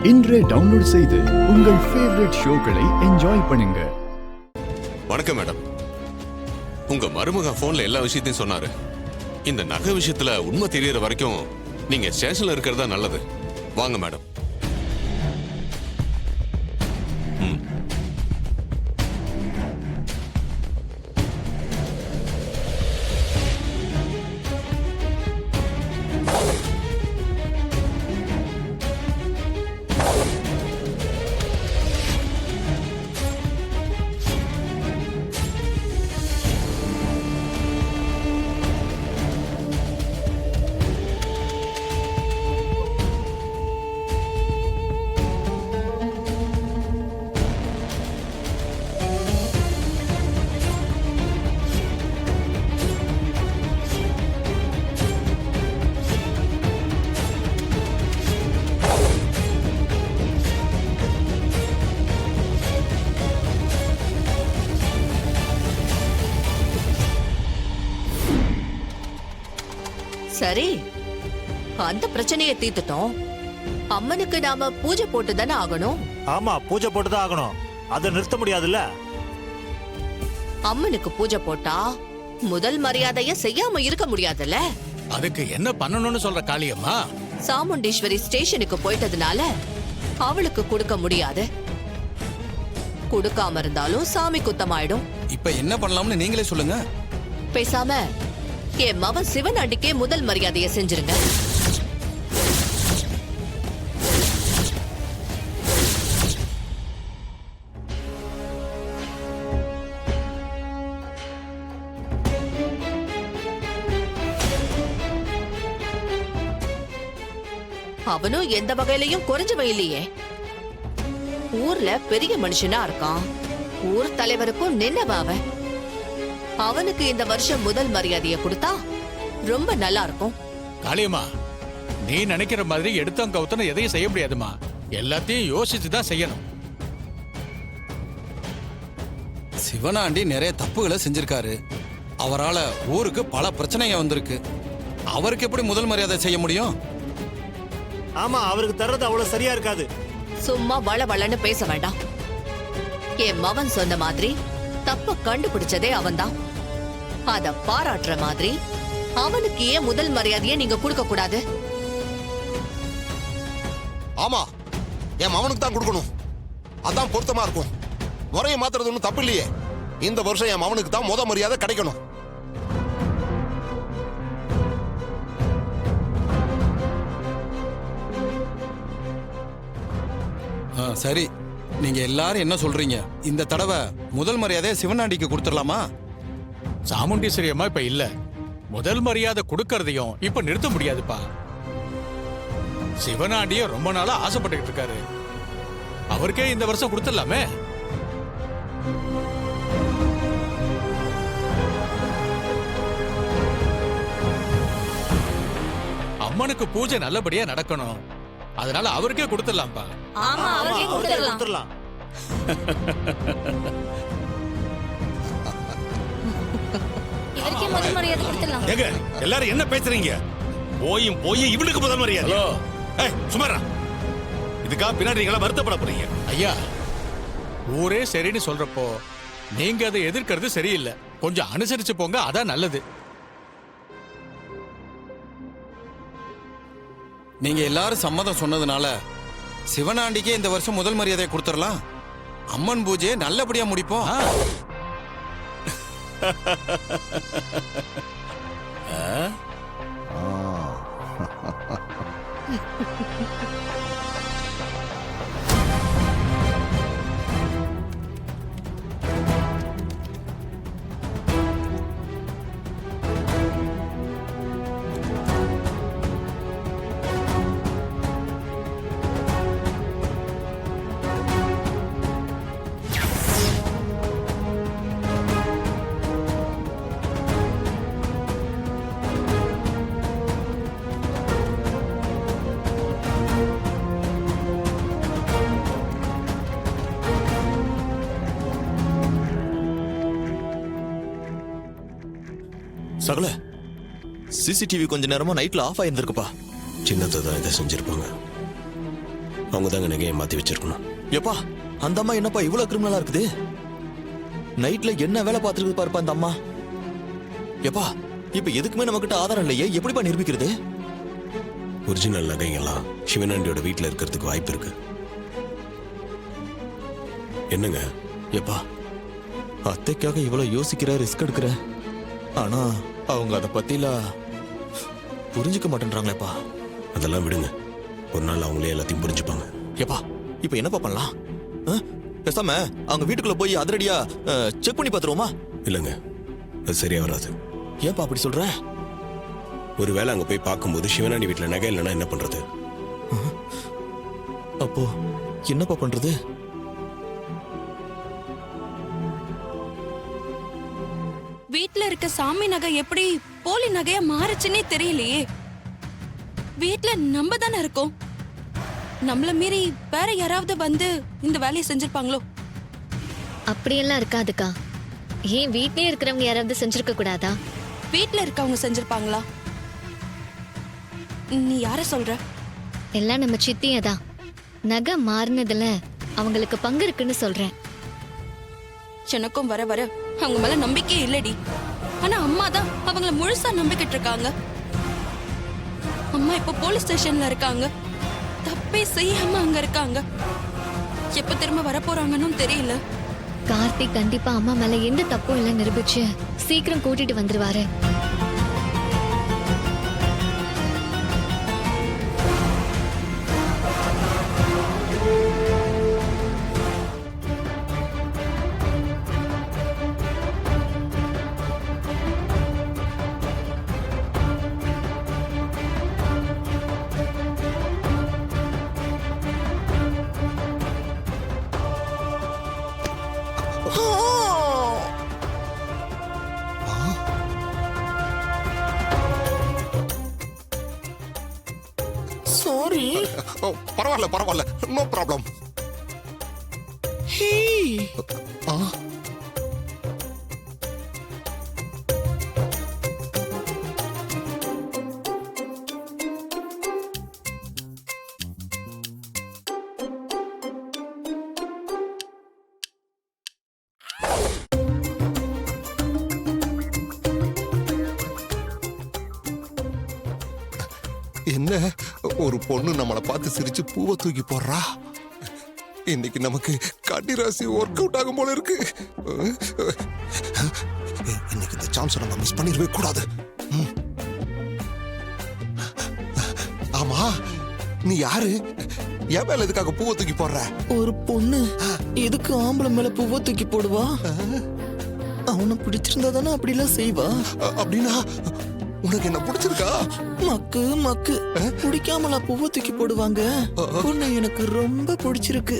இன்றே டவுன்லோட் செய்து உங்கள் ஃபேவரட் ஷோக்களை என்ஜாய் பண்ணுங்க. வணக்கம் மேடம். உங்க மருமக போன்ல எல்லா விஷயத்தையும் சொன்னாரு. இந்த நகை விஷயத்துல உண்மை தெரியற வரைக்கும் நீங்க ஸ்டேஷன்ல இருக்கிறதா நல்லது. வாங்க மேடம். சரி, அந்த பிரச்சனையை தீர்த்துட்டோம். அம்மனுக்கு நாம பூஜை போட்டு தானே ஆகணும். ஆமா, பூஜை போட்டுதான் ஆகணும். அதை நிறுத்த முடியாதுல்ல. அம்மனுக்கு பூஜை போட்டா முதல் மரியாதைய செய்யாம இருக்க முடியாதுல்ல. அதுக்கு என்ன பண்ணணும்னு சொல்ற காளியம்மா? சாமுண்டீஸ்வரி ஸ்டேஷனுக்கு போயிட்டதுனால அவளுக்கு கொடுக்க முடியாது. கொடுக்காம இருந்தாலும் சாமி குத்தமாயிடும். இப்ப என்ன பண்ணலாம்னு நீங்களே சொல்லுங்க. பேசாம என் மவன் சிவனாண்டிக்கே முதல் மரியாதைய செஞ்சிருங்க. அவனும் எந்த வகையிலையும் குறைஞ்சவன் இல்லையே. ஊர்ல பெரிய மனுஷனா இருக்கான். ஊர் தலைவருக்கும் நின்னவன். அவனுக்கு இந்த வருஷம் முதல் மரியாதையை கொடுத்தா ரொம்ப நல்லா இருக்கும். காளியம்மா, நீ நினைக்கிற மாதிரி எடுத்தம் கவுத்தன எதையும் செய்ய முடியாதுமா. எல்லாத்தையும் யோசிச்சுதான் செய்யணும். சிவனாண்டி நிறைய தப்புகளை செஞ்சிருக்காரு. அவரால ஊருக்கு பல பிரச்சனைங்க வந்திருக்கு. அவருக்கு எப்படி முதல் மரியாதை செய்ய முடியும்? ஆமா, அவருக்கு தர்றது அவ்வளவு சரியா இருக்காது. சும்மா வளவளன்னு பேச வேண்டாம். என் மவன் சொன்ன மாதிரி தப்ப கண்டுபிடிச்சதே அவன்தான். அத பாராட்டுற மாதிரி அவனுக்கு ஏன் முதல் மரியாதையை நீங்க கொடுக்க கூடாது? ஆமா, என் மவனுக்கு தான் கொடுக்கணும். அதான் பொருத்தமா இருக்கும். முறையை மாத்துறது ஒன்றும் தப்பு இல்லையே. இந்த வருஷம் என் மவனுக்கு தான் முத மரியாதை கிடைக்கணும். சரி, நீங்க எல்லாரும் என்ன சொல்றீங்க? இந்த தடவை முதல் மரியாதையை சிவனாண்டிக்கு கொடுத்துடலாமா? சாமுண்டீஸ்வரி அம்மா இப்ப இல்ல. முதல் மரியாதை கொடுக்கறதையும் இப்ப நிறுத்த முடியாதுப்பா. சிவனாண்டிய ரொம்ப நாளா ஆசைப்பட்டுக்கிட்டு இருக்காரு. அவருக்கே இந்த வருஷம் கொடுத்துடலாமே. அம்மனுக்கு பூஜை நல்லபடியா நடக்கணும். அதனால அவருக்கே கொடுத்துடலாம்ப்பா. ஆமா, அவருக்கே கொடுத்துடலாம். இவருக்கே முதல் மரியாதை கொடுத்துடலாம். ஏங்க, எல்லாரும் என்ன பேசுறீங்க? போய் இவனுக்கு முதல் மரியாதை. ஏய், சுமாரா. இதுக்கா பின்னாடி நீங்க வருத்தப்பட போறீங்க. ஐயா, ஊரே சரின்னு சொல்றப்போ நீங்க அதை எதிர்க்கிறது சரியில்லை. கொஞ்சம் அனுசரிச்சு போங்க, அதான் நல்லது. நீங்க எல்லாரும் சம்மதம் சொன்னதுனால சிவனாண்டிக்கே இந்த வருஷம் முதல் மரியாதை கொடுத்துடலாம். அம்மன் பூஜையை நல்லபடியா முடிப்போம். சகல, சிசிடிவி கொஞ்ச நேரமா நைட்ல ஆஃப் ஆயிருந்திருக்குப்பா. சின்னத்தை தான் இதை செஞ்சிருப்பாங்க. அவங்க தாங்க நகையை மாத்தி வச்சிருக்கணும். எப்பா அந்த அம்மா என்னப்பா இவ்வளவு கிரிமினலா இருக்குது? நைட்ல என்ன வேலை பார்த்துருக்கு பாருப்பா அந்த அம்மா. எப்பா இப்ப எதுக்குமே நம்ம கிட்ட ஆதாரம் இல்லையே, எப்படிப்பா நிரூபிக்கிறது? ஒரிஜினல் நகைங்கெல்லாம் சிவனாண்டியோட வீட்டுல இருக்கிறதுக்கு வாய்ப்பு இருக்கு. என்னங்க? எப்பா அத்தைக்காக இவ்வளவு யோசிக்கிற, ரிஸ்க் எடுக்கிற, ஆனா அவங்க அதை பத்திலாம் புரிஞ்சுக்க மாட்டேன்றாங்களேப்பா. அதெல்லாம் விடுங்க, ஒரு நாள் அவங்களே எல்லாத்தையும் புரிஞ்சுப்பாங்க. எப்பா இப்ப என்னப்பா பண்ணலாம்? பேசாம அவங்க வீட்டுக்குள்ள போய் அதிரடியா செக் பண்ணி பார்த்துருவோமா? இல்லைங்க, அது சரியா வராது. ஏன்பா அப்படி சொல்ற? ஒருவேளை அங்க போய் பார்க்கும்போது சிவனாண்டி வீட்டுல நகை இல்லைன்னா என்ன பண்றது? அப்போ என்னப்பா பண்றது? வீட்ல இருக்க சாமி நகை எப்படி போலி நகையா மாறுச்சுன்னே தெரியலையே. வீட்ல நம்ம தானே இருக்கோம். நம்மள மீறி வேற யாராவது வந்து இந்த வேலையை செஞ்சிருப்பாங்களோ? அப்படியெல்லாம் இருக்காதுக்கா. ஏன் வீட்லயே இருக்கிறவங்க யாராவது செஞ்சிருக்க கூடாதா? வீட்ல இருக்கவங்க செஞ்சிருப்பாங்களா? நீ யார சொல்ற? எல்லாம் நம்ம சித்தியே தான். நகை மாறினதுல அவங்களுக்கு பங்கு இருக்குன்னு சொல்றேன். எனக்கும் வர வர அவங்க மேல நம்பிக்கையே இல்லடி. ஆனா அம்மா தான் அவங்கள முழுசா நம்பிக்கிட்டு இருக்காங்க. அம்மா இப்ப போலீஸ் ஸ்டேஷன்ல இருக்காங்க. தப்பே செய்யாம அங்க இருக்காங்க. எப்ப திரும்ப வர போறாங்கன்னு தெரியல. கார்த்திக் கண்டிப்பா அம்மா மேல எந்த தப்பும் இல்ல நிரூபிச்சு சீக்கிரம் கூட்டிட்டு வந்துருவாரு. சாரி. பரவாயில்ல பரவாயில்ல, நோ ப்ராப்ளம். என்ன ஒரு பொண்ணு நம்மளை பார்த்து சிரிச்சு பூவை தூக்கி போடுறா. இன்னைக்கு நமக்கு கன்னிராசி ஒர்க் அவுட் ஆகும் போல இருக்கு. இன்னைக்கு இந்த சான்ஸ் நம்ம மிஸ் பண்ணிடவே கூடாது. ஆமா, நீ யாரு? என் மேல எதுக்காக பூவை தூக்கி போடுற? ஒரு பொண்ணு எதுக்கு ஆம்பளை மேல பூவை தூக்கி போடுவா? அவனை பிடிச்சிருந்தா தானே அப்படிலாம் செய்வா. அப்படின்னா உனக்கு என்ன பிடிச்சிருக்கா? மக்கு மக்கு, பிடிக்காமலா பூவை தூக்கி போடுவாங்க? பொண்ணு எனக்கு ரொம்ப பிடிச்சிருக்கு.